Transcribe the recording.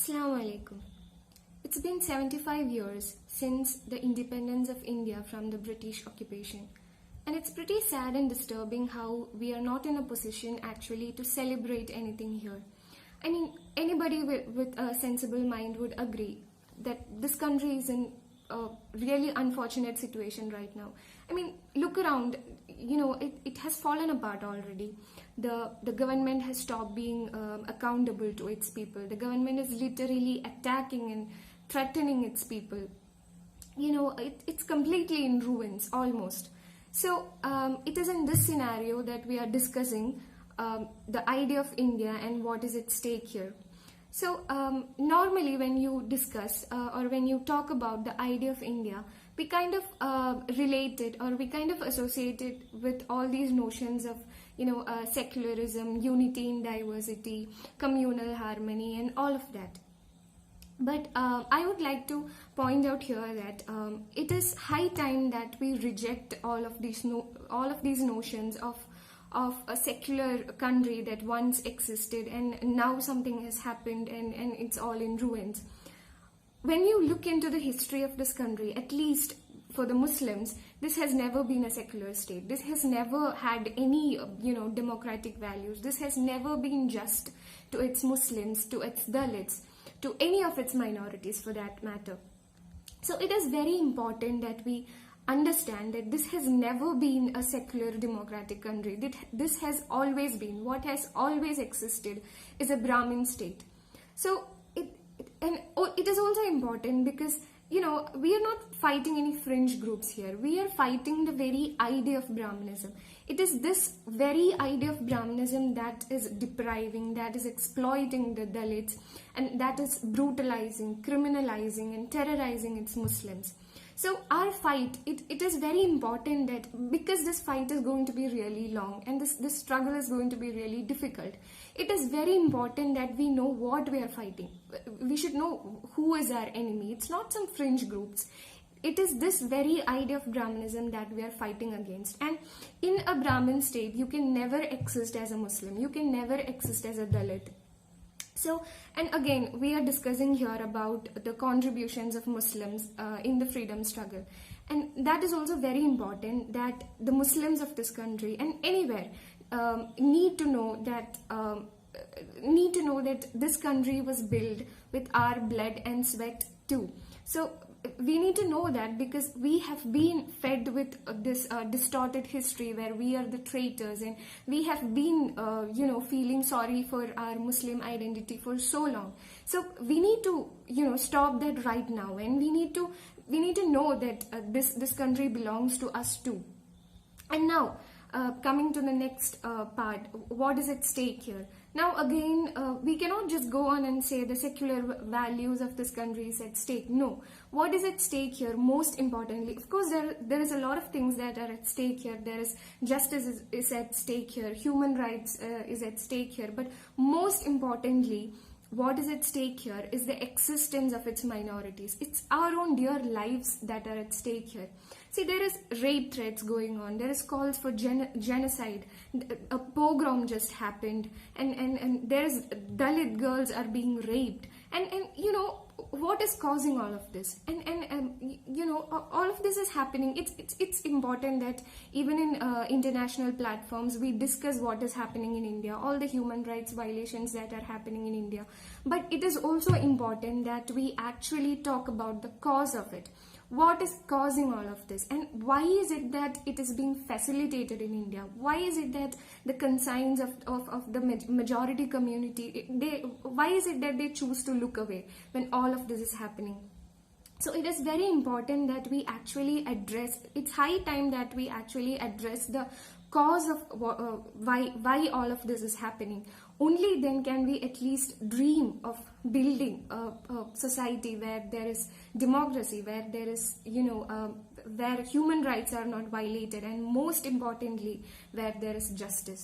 Assalamu alaikum. It's been 75 years since the independence of India from the British occupation. And it's pretty sad and disturbing how we are not in a position actually to celebrate anything here. I mean, anybody with a sensible mind would agree that this country is in a really unfortunate situation right now. I mean, look around, it has fallen apart already. The government has stopped being accountable to its people. The government is literally attacking and threatening its people. It's completely in ruins, almost. So it is in this scenario that we are discussing the idea of India and what is at stake here. So normally when you discuss or when you talk about the idea of India, we kind of relate it or we kind of associate it with all these notions of secularism, unity in diversity, communal harmony and all of that. But I would like to point out here that it is high time that we reject all of these notions of a secular country that once existed and now something has happened and it's all in ruins. When you look into the history of this country, at least for the Muslims, this has never been a secular state. This has never had any democratic values. This has never been just to its Muslims, to its Dalits, to any of its minorities for that matter. So it is very important that we understand that this has never been a secular democratic country. This has always been, what has always existed is a Brahmin state. So it is also important because we are not fighting any fringe groups here. We are fighting the very idea of Brahmanism. It is this very idea of Brahmanism that is depriving, that is exploiting the Dalits, and that is brutalizing, criminalizing and terrorizing its Muslims. So our fight, it is very important that because this fight is going to be really long and this struggle is going to be really difficult, it is very important that we know what we are fighting. We should know who is our enemy. It's not some fringe groups. It is this very idea of Brahmanism that we are fighting against. And in a Brahmin state, you can never exist as a Muslim. You can never exist as a Dalit. So, and again, we are discussing here about the contributions of Muslims in the freedom struggle. And that is also very important that the Muslims of this country and anywhere need to know that this country was built with our blood and sweat too. So we need to know that because we have been fed with this distorted history where we are the traitors and we have been feeling sorry for our Muslim identity for so long. So we need to stop that right now, and we need to know that this country belongs to us too. And now coming to the next part, what is at stake here? Now again, we cannot just go on and say the secular values of this country is at stake. No. What is at stake here? Most importantly, of course, there is a lot of things that are at stake here. There is justice is at stake here. Human rights is at stake here. But most importantly, what is at stake here is the existence of its minorities. It's our own dear lives that are at stake here. See, there is rape threats going on. There is calls for genocide. A pogrom just happened. And there is Dalit girls are being raped. And what is causing all of this? And all of this is happening. It's important that even in international platforms, we discuss what is happening in India, all the human rights violations that are happening in India. But it is also important that we actually talk about the cause of it. What is causing all of this, and why is it that it is being facilitated in India? Why is it that the concerns of the majority community, why is it that they choose to look away when all of this is happening? So it is very important that we actually address, it's high time that we actually address the cause of why all of this is happening. Only then can we at least dream of building a society where there is democracy, where there is, where human rights are not violated, and most importantly, where there is justice.